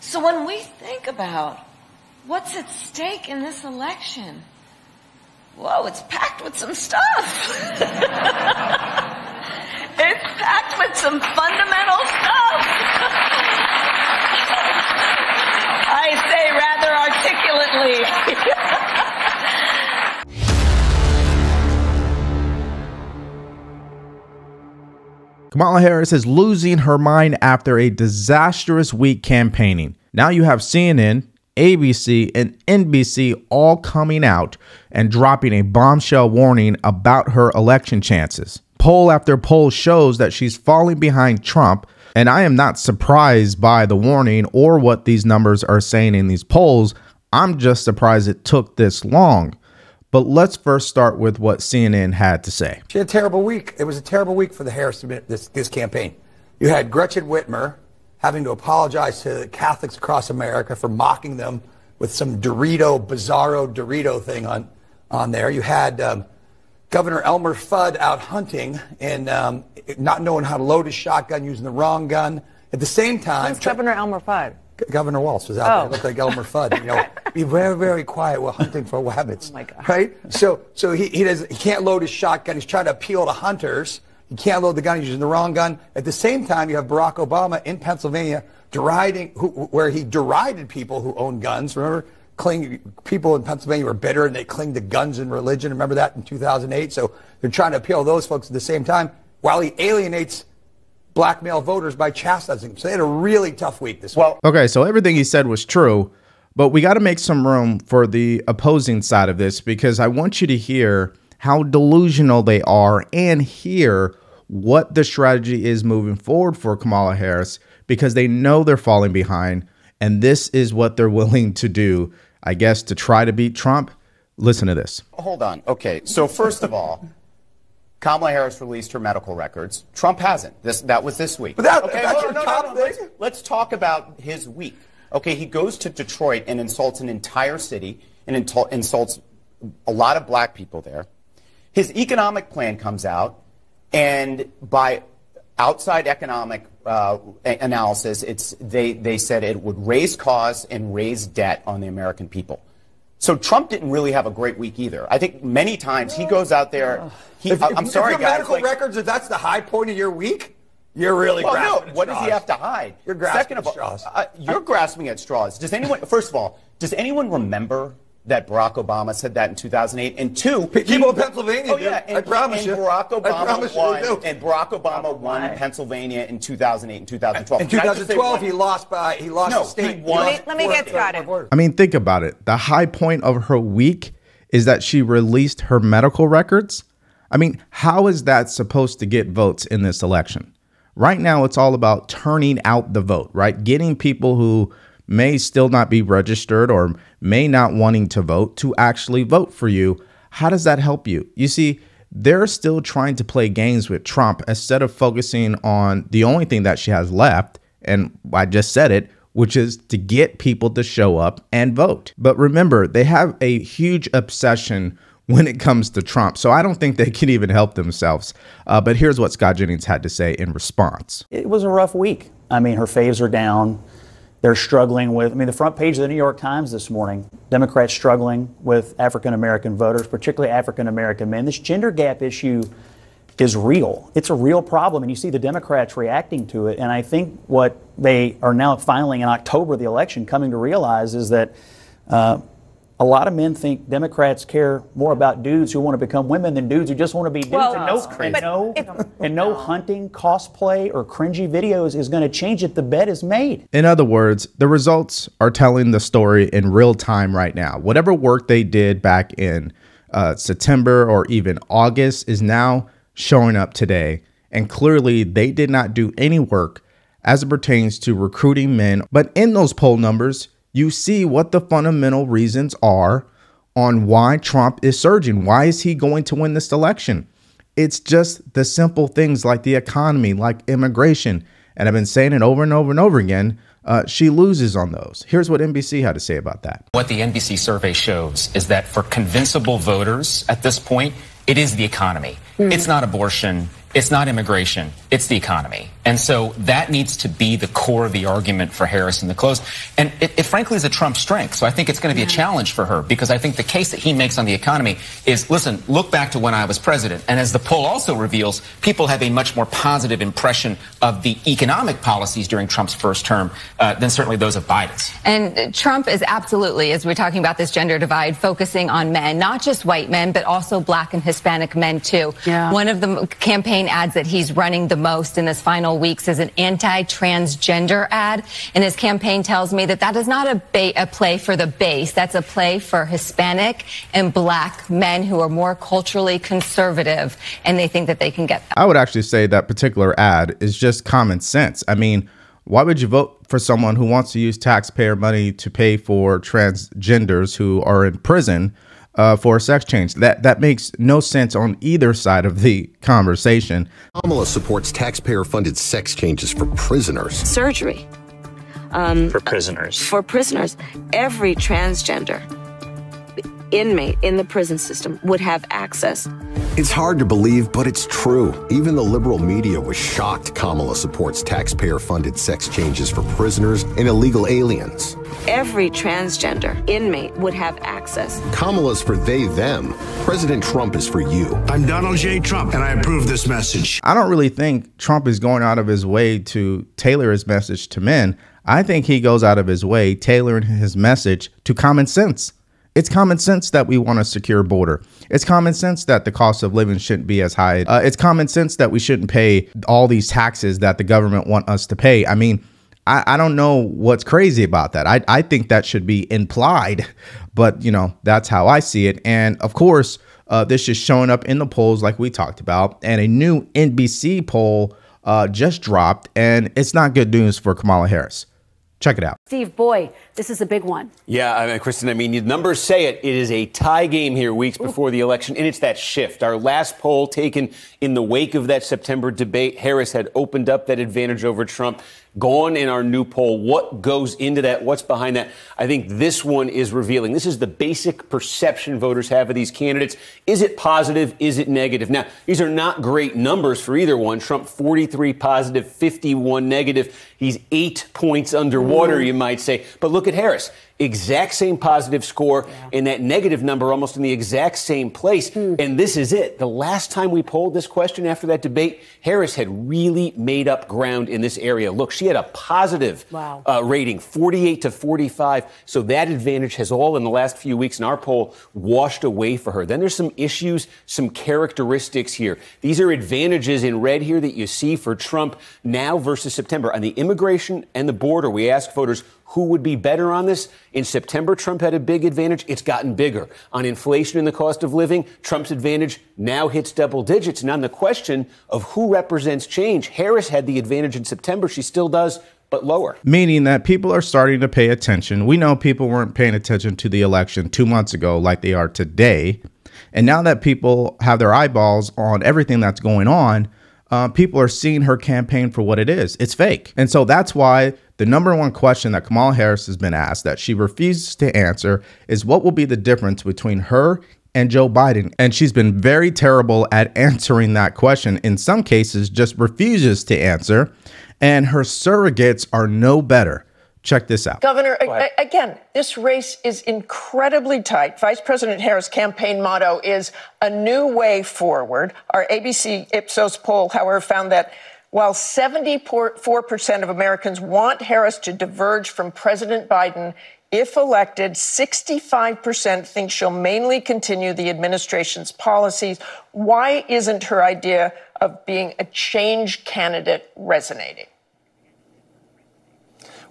So when we think about what's at stake in this election, whoa, it's packed with some stuff. It's packed with some fundamental stuff. I say rather articulately. Kamala Harris is losing her mind after a disastrous week campaigning. Now you have CNN, ABC, and NBC all coming out and dropping a bombshell warning about her election chances. Poll after poll shows that she's falling behind Trump, and I am not surprised by the warning or what these numbers are saying in these polls. I'm just surprised it took this long. But let's first start with what CNN had to say. She had a terrible week. It was a terrible week for the Harris this campaign. You had Gretchen Whitmer having to apologize to Catholics across America for mocking them with some bizarro Dorito thing on there. You had Governor Elmer Fudd out hunting and not knowing how to load his shotgun, using the wrong gun. At the same time, who's Governor Elmer Fudd? Governor Walz was out there. It looked like Elmer Fudd. You know, be very, very quiet. We're hunting for rabbits. Oh my God. Right? So he can't load his shotgun. He's trying to appeal to hunters. He can't load the gun. He's using the wrong gun. At the same time, you have Barack Obama in Pennsylvania where he derided people who own guns. Remember, people in Pennsylvania were bitter and they clinged to guns and religion. Remember that in 2008? So they're trying to appeal to those folks at the same time while he alienates black male voters by chastising them. So they had a really tough week this week. Okay, so everything he said was true, but we got to make some room for the opposing side of this because I want you to hear how delusional they are and hear what the strategy is moving forward for Kamala Harris because they know they're falling behind, and this is what they're willing to do, I guess, to try to beat Trump. Listen to this. Hold on. Okay, so first of all, Kamala Harris released her medical records. Trump hasn't. That was this week. But that's your top thing? Let's talk about his week. Okay, he goes to Detroit and insults an entire city and insults a lot of black people there. His economic plan comes out, and by outside economic analysis, they said it would raise costs and raise debt on the American people. So Trump didn't really have a great week either. I think many times he goes out there. I'm sorry, if your guys. medical records, if that's the high point of your week, you're really grasping at what straws. does he have to hide? You're grasping at straws. You're grasping at straws. Does anyone? First of all, does anyone remember that Barack Obama said that in 2008? And two, people in Pennsylvania. Oh yeah, I promise you. Barack Obama won Pennsylvania in 2008 and 2012. In 2012, he lost the state. Let me get started. I mean, think about it. The high point of her week is that she released her medical records. I mean, how is that supposed to get votes in this election? Right now, it's all about turning out the vote, right? Getting people who may still not be registered or may not wanting to vote to actually vote for you. How does that help you? You see, they're still trying to play games with Trump instead of focusing on the only thing that she has left. And I just said it, which is to get people to show up and vote. But remember, they have a huge obsession when it comes to Trump. So I don't think they can even help themselves. But here's what Scott Jennings had to say in response. It was a rough week. I mean, her faves are down. They're struggling with, the front page of the New York Times this morning, Democrats struggling with African-American voters, particularly African-American men. This gender gap issue is real. It's a real problem, and you see the Democrats reacting to it. And I think what they are now finally in October, the election, coming to realize is that a lot of men think Democrats care more about dudes who want to become women than dudes who just want to be dudes. And no hunting, cosplay, or cringy videos is going to change it. The bet is made. In other words, the results are telling the story in real time right now. Whatever work they did back in September or even August is now showing up today. And clearly, they did not do any work as it pertains to recruiting men. But in those poll numbers, you see what the fundamental reasons are on why Trump is surging. Why is he going to win this election? It's just the simple things like the economy, like immigration. And I've been saying it over and over and over again. She loses on those. Here's what NBC had to say about that. What the NBC survey shows is that for convincible voters at this point, it is the economy. It's not abortion. It's not immigration. It's the economy. And so that needs to be the core of the argument for Harris in the close. And it frankly is a Trump strength. So I think it's going to be a challenge for her, because I think the case that he makes on the economy is, listen, look back to when I was president. And as the poll also reveals, people have a much more positive impression of the economic policies during Trump's first term than certainly those of Biden's. And Trump is absolutely, as we're talking about this gender divide, focusing on men, not just white men, but also black and Hispanic men, too. Yeah. One of the campaign ads that he's running the most in his final weeks is an anti-transgender ad. And his campaign tells me that that is not a play for the base. That's a play for Hispanic and black men who are more culturally conservative, and they think that they can get that. I would actually say that particular ad is just common sense. I mean, why would you vote for someone who wants to use taxpayer money to pay for transgenders who are in prison for a sex change? That makes no sense on either side of the conversation. Kamala supports taxpayer-funded sex changes for prisoners. Surgery. For prisoners. For prisoners. Every transgender inmate in the prison system would have access. It's hard to believe, but it's true. Even the liberal media was shocked Kamala supports taxpayer-funded sex changes for prisoners and illegal aliens. Every transgender inmate would have access. Kamala's for they, them. President Trump is for you. I'm Donald J. Trump, and I approve this message. I don't really think Trump is going out of his way to tailor his message to men. I think he goes out of his way tailoring his message to common sense. It's common sense that we want a secure border. It's common sense that the cost of living shouldn't be as high. It's common sense that we shouldn't pay all these taxes that the government want us to pay. I mean, I don't know what's crazy about that. I think that should be implied, but you know, that's how I see it. And of course, this is showing up in the polls like we talked about, and a new NBC poll just dropped, and it's not good news for Kamala Harris. Check it out. Steve, boy, this is a big one. Yeah, I mean, Kristen, the numbers say it. It is a tie game here weeks before the election, and it's that shift. Our last poll taken in the wake of that September debate, Harris had opened up that advantage over Trump. Gone in our new poll. What goes into that? What's behind that? I think this one is revealing. This is the basic perception voters have of these candidates. Is it positive? Is it negative? Now, these are not great numbers for either one. Trump, 43 positive, 51 negative. He's 8 points underwater, you might say. But look at Harris. Exact same positive score, and that negative number almost in the exact same place. And this is it. The last time we polled this question after that debate, Harris had really made up ground in this area. Look, she had a positive rating, 48 to 45. So that advantage has all in the last few weeks in our poll washed away for her. Then there's some issues, some characteristics here. These are advantages in red here that you see for Trump now versus September. On the immigration and the border, we asked voters who would be better on this. In September, Trump had a big advantage. It's gotten bigger. On inflation and the cost of living, Trump's advantage now hits double digits. And on the question of who represents change, Harris had the advantage in September. She still does, but lower. Meaning that people are starting to pay attention. We know people weren't paying attention to the election 2 months ago like they are today. And now that people have their eyeballs on everything that's going on, people are seeing her campaign for what it is. It's fake. And so that's why the number one question that Kamala Harris has been asked that she refuses to answer is what will be the difference between her and Joe Biden. And she's been very terrible at answering that question. In some cases, just refuses to answer. And her surrogates are no better. Check this out. Governor, again, this race is incredibly tight. Vice President Harris' campaign motto is a new way forward. Our ABC Ipsos poll, however, found that while 74% of Americans want Harris to diverge from President Biden, if elected, 65% think she'll mainly continue the administration's policies. Why isn't her idea of being a change candidate resonating?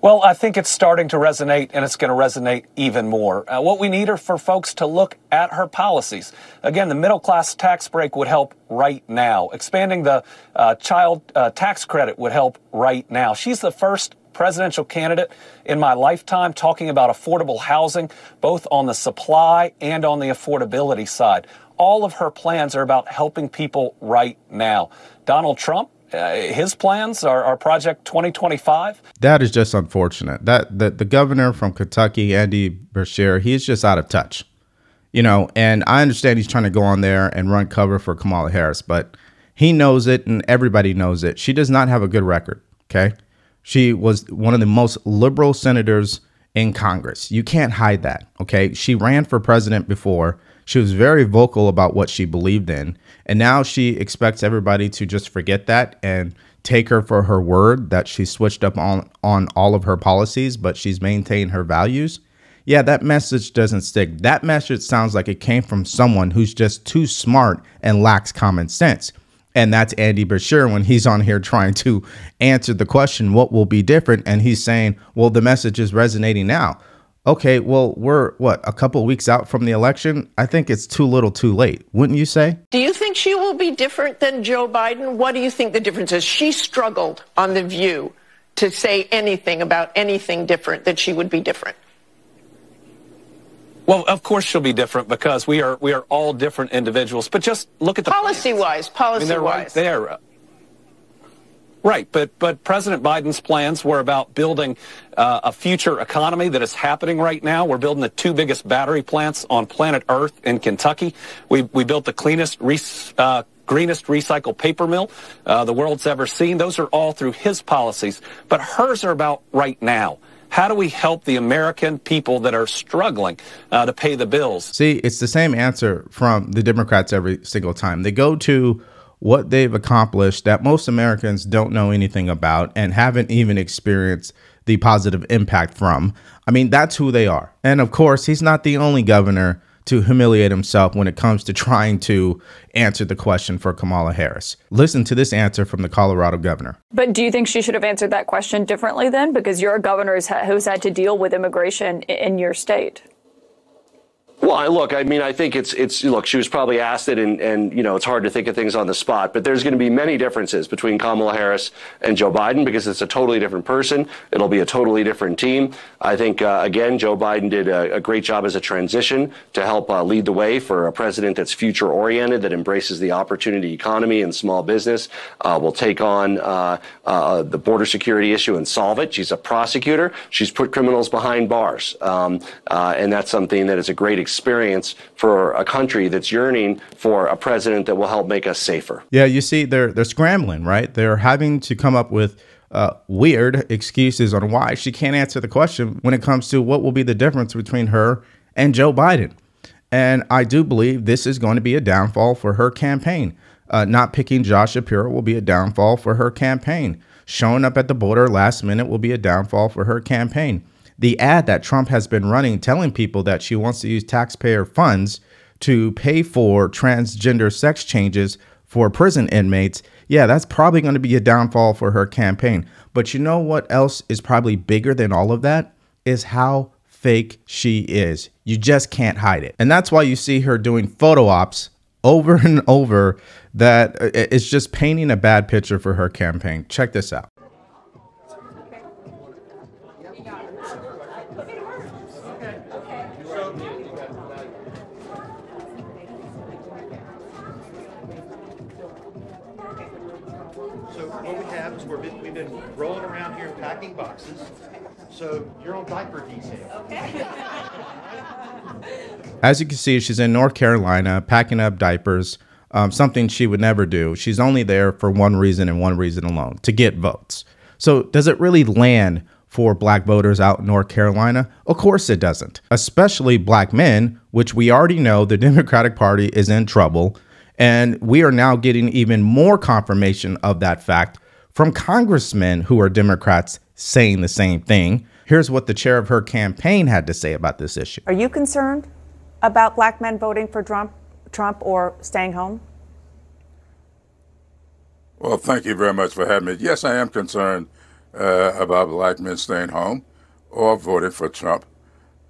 Well, I think it's starting to resonate, and it's going to resonate even more. What we need are for folks to look at her policies. Again, the middle-class tax break would help right now. Expanding the child tax credit would help right now. She's the first presidential candidate in my lifetime talking about affordable housing, both on the supply and on the affordability side. All of her plans are about helping people right now. Donald Trump, his plans are Project 2025. That is just unfortunate. That the governor from Kentucky, Andy Beshear, he's just out of touch. And I understand he's trying to go on there and run cover for Kamala Harris, but he knows it and everybody knows it. She does not have a good record, okay? She was one of the most liberal senators in Congress. You can't hide that, okay? She ran for president before. She was very vocal about what she believed in, and now she expects everybody to just forget that and take her for her word that she switched up on all of her policies, but she's maintained her values. Yeah, that message doesn't stick. That message sounds like it came from someone who's just too smart and lacks common sense. And that's Andy Beshear when he's on here trying to answer the question, what will be different? And he's saying, well, the message is resonating now. Okay, well, we're, a couple of weeks out from the election? I think it's too little too late, wouldn't you say? Do you think she will be different than Joe Biden? What do you think the difference is? She struggled on The View to say anything about anything different, that she would be different. Well, of course she'll be different because we are all different individuals. But just look at the policy-wise. They're right there. Right, but President Biden's plans were about building a future economy that is happening right now. We're building the 2 biggest battery plants on planet Earth in Kentucky. We built the cleanest, greenest recycled paper mill the world's ever seen. Those are all through his policies. But hers are about right now. How do we help the American people that are struggling to pay the bills? See, it's the same answer from the Democrats every single time. They go to what they've accomplished that most Americans don't know anything about and haven't even experienced the positive impact from. I mean, that's who they are. And of course, he's not the only governor to humiliate himself when it comes to trying to answer the question for Kamala Harris. Listen to this answer from the Colorado governor. But do you think she should have answered that question differently then? Because you're a governor who's had to deal with immigration in your state. Well, look, I mean, I think look, she was probably asked it and it's hard to think of things on the spot, but there's going to be many differences between Kamala Harris and Joe Biden because it's a totally different person. It'll be a totally different team. I think, again, Joe Biden did a great job as a transition to help lead the way for a president that's future oriented, that embraces the opportunity economy and small business, will take on the border security issue and solve it. She's a prosecutor. She's put criminals behind bars. And that's something that is a great experience for a country that's yearning for a president that will help make us safer. Yeah, you see, they're scrambling, right? They're having to come up with weird excuses on why she can't answer the question when it comes to what will be the difference between her and Joe Biden. And I do believe this is going to be a downfall for her campaign. Not picking Josh Shapiro will be a downfall for her campaign. Showing up at the border last minute will be a downfall for her campaign. The ad that Trump has been running telling people that she wants to use taxpayer funds to pay for transgender sex changes for prison inmates, yeah, that's probably going to be a downfall for her campaign. But you know what else is probably bigger than all of that is how fake she is. You just can't hide it. And that's why you see her doing photo ops over and over that it's just painting a bad picture for her campaign. Check this out. We've been rolling around here packing boxes, so you're on diaper detail. Okay. As you can see, she's in North Carolina packing up diapers, something she would never do. She's only there for one reason and one reason alone, to get votes. So does it really land for black voters out in North Carolina? Of course it doesn't, especially black men, which we already know the Democratic Party is in trouble. And we are now getting even more confirmation of that fact from congressmen who are Democrats saying the same thing. Here's what the chair of her campaign had to say about this issue. Are you concerned about black men voting for Trump or staying home? Well, thank you very much for having me. Yes, I am concerned about black men staying home or voting for Trump.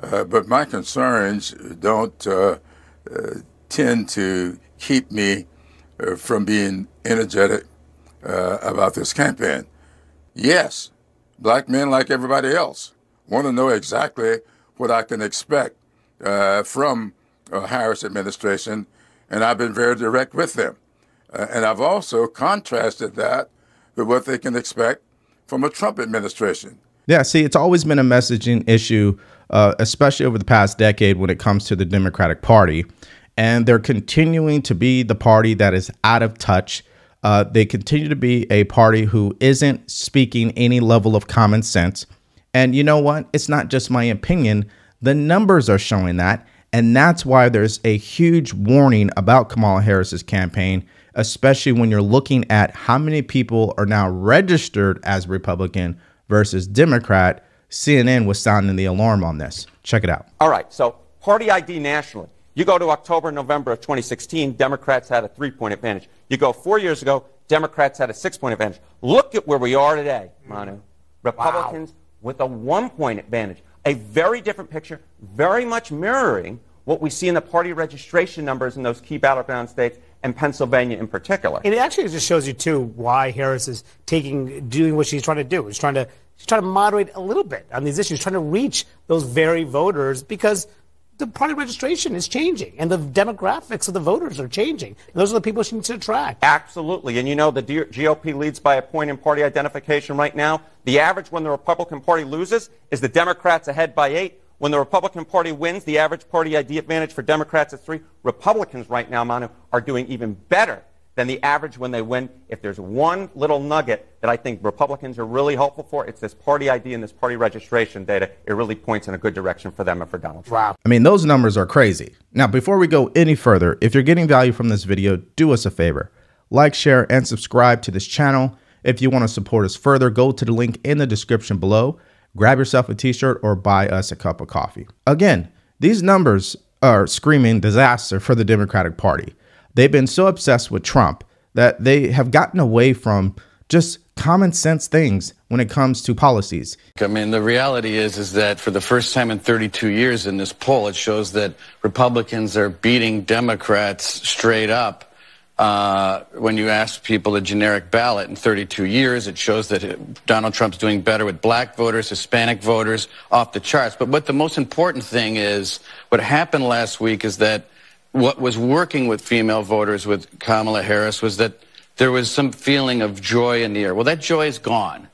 But my concerns don't tend to keep me from being energetic about this campaign. Yes, black men, like everybody else, want to know exactly what I can expect from a Harris administration, and I've been very direct with them. And I've also contrasted that with what they can expect from a Trump administration. Yeah, see, it's always been a messaging issue especially over the past decade when it comes to the Democratic Party. And they're continuing to be the party that is out of touch. They continue to be a party who isn't speaking any level of common sense. And you know what? It's not just my opinion. The numbers are showing that. And that's why there's a huge warning about Kamala Harris's campaign, especially when you're looking at how many people are now registered as Republican versus Democrat. CNN was sounding the alarm on this. Check it out. All right. So party ID nationally. You go to October, November of 2016, Democrats had a 3-point advantage. You go 4 years ago, Democrats had a 6-point advantage. Look at where we are today, Manu. Republicans with a 1-point advantage. A very different picture, very much mirroring what we see in the party registration numbers in those key battleground states, and Pennsylvania in particular. And it actually just shows you, too, why Harris is doing what she's trying to do. She's trying to moderate a little bit on these issues, trying to reach those very voters, because the party registration is changing, and the demographics of the voters are changing. And those are the people she needs to attract. Absolutely. And you know, the GOP leads by a point in party identification right now. The average when the Republican Party loses is the Democrats ahead by 8. When the Republican Party wins, the average party ID advantage for Democrats is 3. Republicans right now, Manu, are doing even better than the average when they win. If there's one little nugget that I think Republicans are really hopeful for, it's this party ID and this party registration data. It really points in a good direction for them and for Donald Trump. Wow. I mean, those numbers are crazy. Now, before we go any further, if you're getting value from this video, do us a favor. Like, share, and subscribe to this channel. If you want to support us further, go to the link in the description below. Grab yourself a t-shirt or buy us a cup of coffee. Again, these numbers are screaming disaster for the Democratic Party. They've been so obsessed with Trump that they have gotten away from just common sense things when it comes to policies. I mean, the reality is that for the first time in 32 years in this poll, it shows that Republicans are beating Democrats straight up. When you ask people a generic ballot in 32 years, it shows that Donald Trump's doing better with black voters, Hispanic voters, off the charts. But what the most important thing is, what happened last week is that what was working with female voters with Kamala Harris was that there was some feeling of joy in the air. Well, that joy is gone.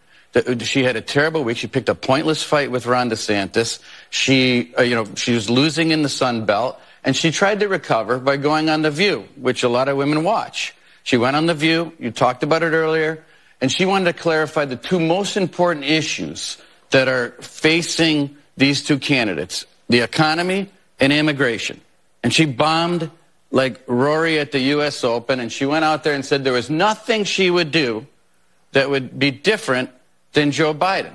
She had a terrible week. She picked a pointless fight with Ron DeSantis. She was losing in the Sun Belt. And she tried to recover by going on The View, which a lot of women watch. She went on The View. You talked about it earlier. And she wanted to clarify the two most important issues that are facing these two candidates, the economy and immigration. And she bombed like Rory at the U.S. Open. And she went out there and said there was nothing she would do that would be different than Joe Biden.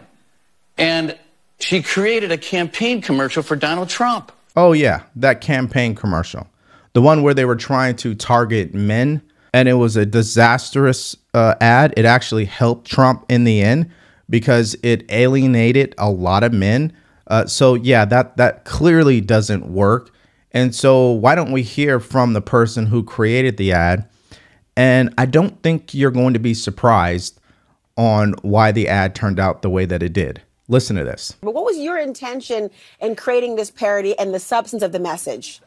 And she created a campaign commercial for Donald Trump. Oh, yeah, that campaign commercial, the one where they were trying to target men, and it was a disastrous ad. It actually helped Trump in the end because it alienated a lot of men. So, yeah, that clearly doesn't work. And so why don't we hear from the person who created the ad? And I don't think you're going to be surprised on why the ad turned out the way that it did. Listen to this. But what was your intention in creating this parody and the substance of the message?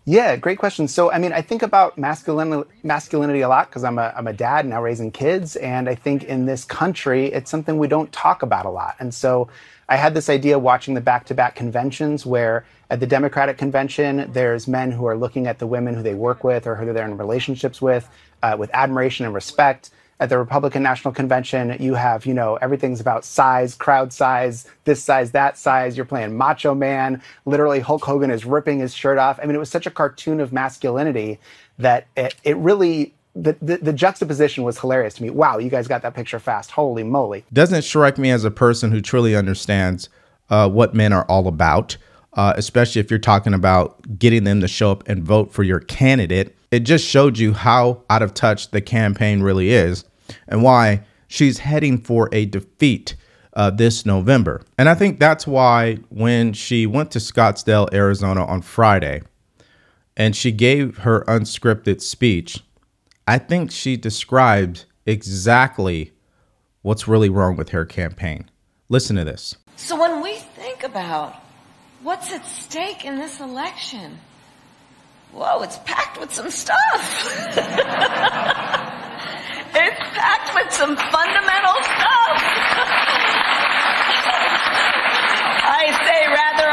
Yeah, great question. So, I mean, I think about masculinity a lot because I'm a dad now raising kids. And I think in this country, it's something we don't talk about a lot. And so I had this idea watching the back-to-back conventions where at the Democratic convention, there's men who are looking at the women who they work with or who they're in relationships with admiration and respect. At the Republican National Convention, you have, everything's about size, crowd size, this size, that size. You're playing Macho Man. Literally, Hulk Hogan is ripping his shirt off. I mean, it was such a cartoon of masculinity that it really, the juxtaposition was hilarious to me. Wow, you guys got that picture fast. Holy moly. Doesn't strike me as a person who truly understands what men are all about, especially if you're talking about getting them to show up and vote for your candidate. It just showed you how out of touch the campaign really is and why she's heading for a defeat this November. And I think that's why when she went to Scottsdale, Arizona on Friday, and she gave her unscripted speech, I think she described exactly what's really wrong with her campaign. Listen to this. So when we think about what's at stake in this election, whoa, it's packed with some stuff. It's packed with some fundamental stuff. I say rather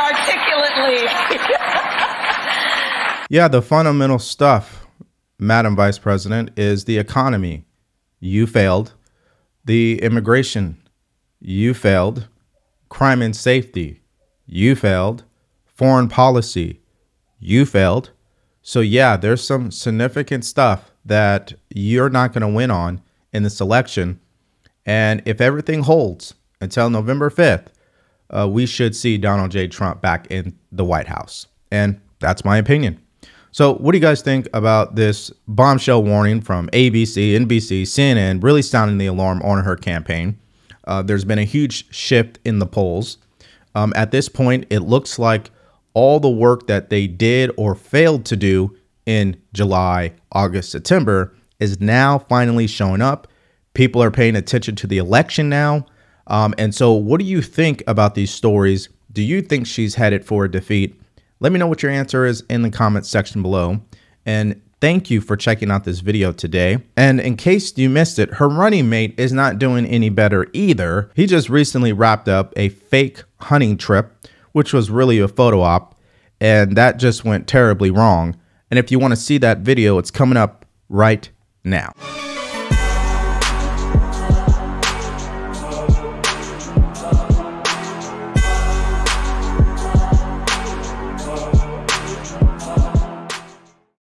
Exactly. Yeah, the fundamental stuff, Madam Vice President, is the economy. You failed. The immigration. You failed. Crime and safety. You failed. Foreign policy. You failed. So yeah, there's some significant stuff that you're not going to win on in this election. And if everything holds until November 5th, we should see Donald J. Trump back in the White House. And that's my opinion. So what do you guys think about this bombshell warning from ABC, NBC, CNN, really sounding the alarm on her campaign? There's been a huge shift in the polls. At this point, it looks like all the work that they did or failed to do in July, August, September is now finally showing up. People are paying attention to the election now. And so what do you think about these stories? Do you think she's headed for a defeat? Let me know what your answer is in the comments section below. And thank you for checking out this video today. And in case you missed it, her running mate is not doing any better either. He just recently wrapped up a fake hunting trip, which was really a photo op, and that just went terribly wrong. And if you want to see that video, it's coming up right now.